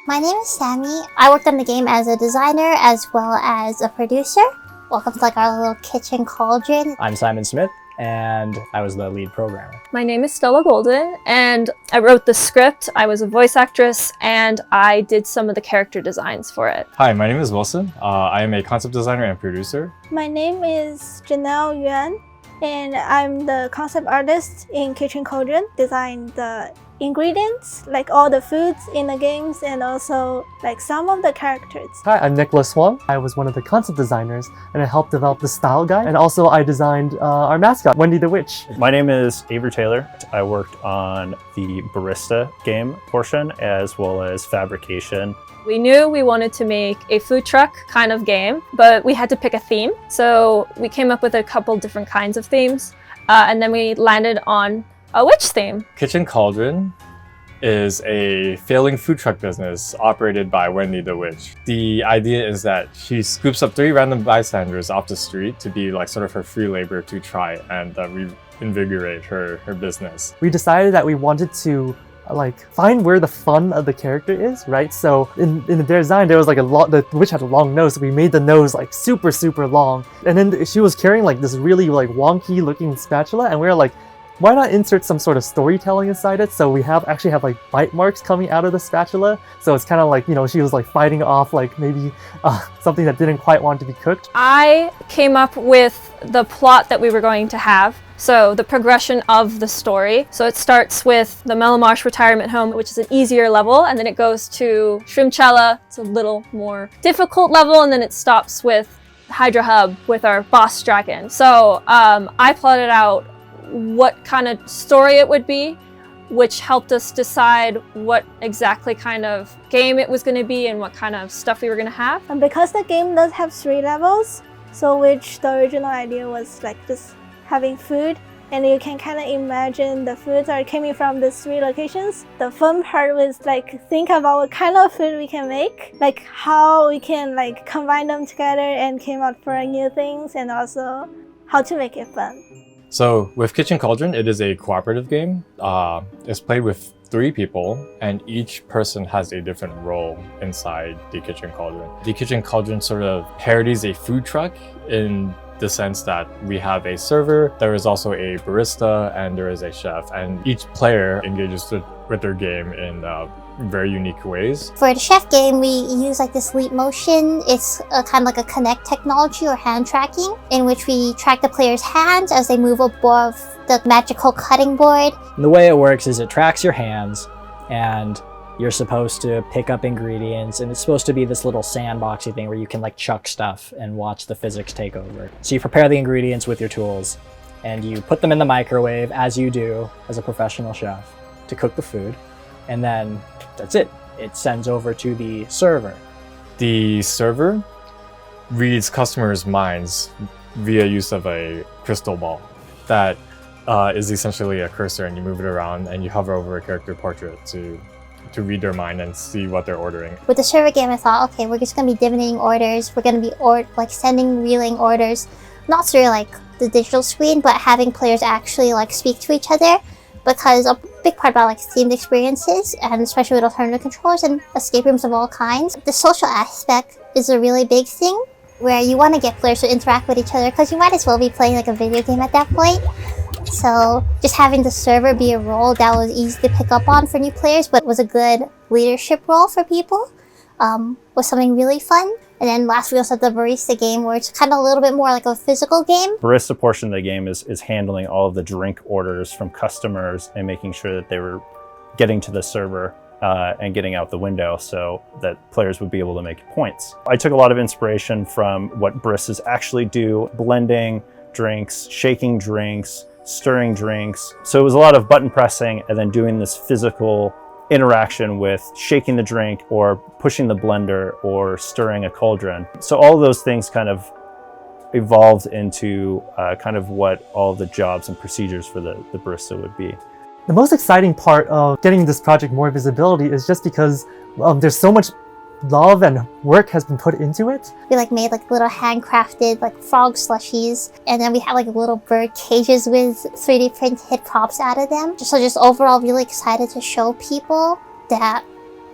My name is Sammy. I worked on the game as a designer as well as a producer. Welcome to our little kitchen cauldron. I'm Simon Smith, and I was the lead programmer. My name is Stella Golden, and I wrote the script. I was a voice actress, and I did some of the character designs for it. Hi, my name is Wilson. I am a concept designer and producer. My name is Janelle Yuan, and I'm the concept artist in Kitchen Kauldron. Designed the ingredients, like all the foods in the games, and also like some of the characters. Hi, I'm Nicholas Wong. I was one of the concept designers, and I helped develop the style guide. And also I designed our mascot, Wendy the Witch. My name is Avery Taylor. I worked on the barista game portion as well as fabrication. We knew we wanted to make a food truck kind of game, but we had to pick a theme. So we came up with a couple different kinds of themes, and then we landed on a witch theme. Kitchen Kauldron is a failing food truck business operated by Wendy the Witch. The idea is that she scoops up 3 random bystanders off the street to be like sort of her free labor to try and reinvigorate her business. We decided that we wanted to find where the fun of the character is, right? So in the design, there was the witch had a long nose, so we made the nose super long. And then she was carrying this really wonky looking spatula, and we were like, why not insert some sort of storytelling inside it? So we actually have bite marks coming out of the spatula. So it's kind of she was fighting off maybe something that didn't quite want to be cooked. I came up with the plot that we were going to have. So the progression of the story. So it starts with the Melomarsh retirement home, which is an easier level, and then it goes to Shrimchella. It's a little more difficult level, and then it stops with Hydra Hub with our boss dragon. So I plotted out what kind of story it would be, which helped us decide what exactly kind of game it was going to be and what kind of stuff we were going to have. And because the game does have 3 levels, so which the original idea was just having food, and you can kind of imagine the foods are coming from the 3 locations. The fun part was think about what kind of food we can make, how we can combine them together and came out for new things, and also how to make it fun. So with Kitchen Kauldron, it is a cooperative game. It's played with 3 people, and each person has a different role inside the Kitchen Kauldron. The Kitchen Kauldron sort of parodies a food truck in the sense that we have a server, there is also a barista, and there is a chef, and each player engages with their game in very unique ways. For the chef game, we use this leap motion. It's kind of a connect technology or hand tracking, in which we track the player's hands as they move above the magical cutting board. And the way it works is it tracks your hands, and you're supposed to pick up ingredients, and it's supposed to be this little sandboxy thing where you can chuck stuff and watch the physics take over. So you prepare the ingredients with your tools, and you put them in the microwave, as you do as a professional chef, to cook the food, and then that's it. It sends over to the server. The server reads customers' minds via use of a crystal ball that is essentially a cursor, and you move it around and you hover over a character portrait to read their mind and see what they're ordering. With the server game, I thought, okay, we're just going to be dividending orders. We're going to be sending, relaying orders, not through the digital screen, but having players actually speak to each other, because a big part about themed experiences, and especially with alternative controllers and escape rooms of all kinds, the social aspect is a really big thing, where you want to get players to interact with each other, because you might as well be playing a video game at that point. So just having the server be a role that was easy to pick up on for new players, but was a good leadership role for people, was something really fun. And then last we also had the barista game, where it's kind of a little bit more like a physical game. Barista portion of the game is handling all of the drink orders from customers and making sure that they were getting to the server and getting out the window so that players would be able to make points. I took a lot of inspiration from what baristas actually do, blending drinks, shaking drinks, stirring drinks. So it was a lot of button pressing and then doing this physical interaction with shaking the drink or pushing the blender or stirring a cauldron. So all of those things kind of evolved into kind of what all the jobs and procedures for the barista would be. The most exciting part of getting this project more visibility is just because there's so much love and work has been put into it. We made little handcrafted frog slushies, and then we had little bird cages with 3D printed props out of them. So just overall really excited to show people that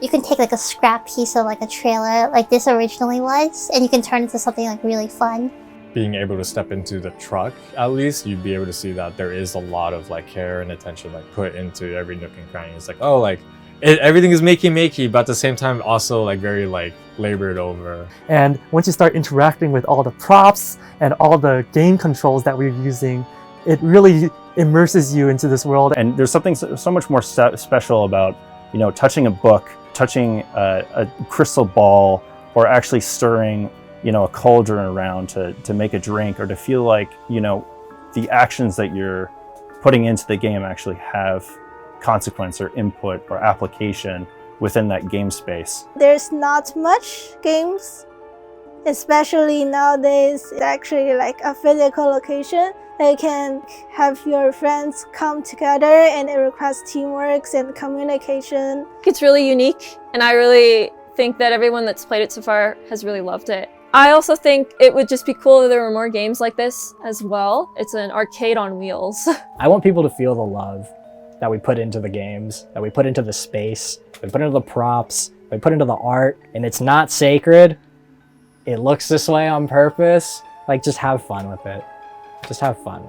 you can take like a scrap piece of like a trailer like this originally was, and you can turn it into something like really fun. Being able to step into the truck, at least you'd be able to see that there is a lot of like care and attention like put into every nook and cranny. It's like, oh, like everything is makey, but at the same time also like very like labored over. And once you start interacting with all the props and all the game controls that we're using, it really immerses you into this world. And there's something so much more special about, you know, touching a book, touching a crystal ball, or actually stirring, you know, a cauldron around to make a drink, or to feel like, you know, the actions that you're putting into the game actually have consequence or input or application within that game space. There's not much games, especially nowadays, it's actually like a physical location. You can have your friends come together, and it requires teamwork and communication. It's really unique, and I really think that everyone that's played it so far has really loved it. I also think it would just be cool if there were more games like this as well. It's an arcade on wheels. I want people to feel the love that we put into the games, that we put into the space, we put into the props, we put into the art, and it's not sacred. It looks this way on purpose. Like, just have fun with it. Just have fun.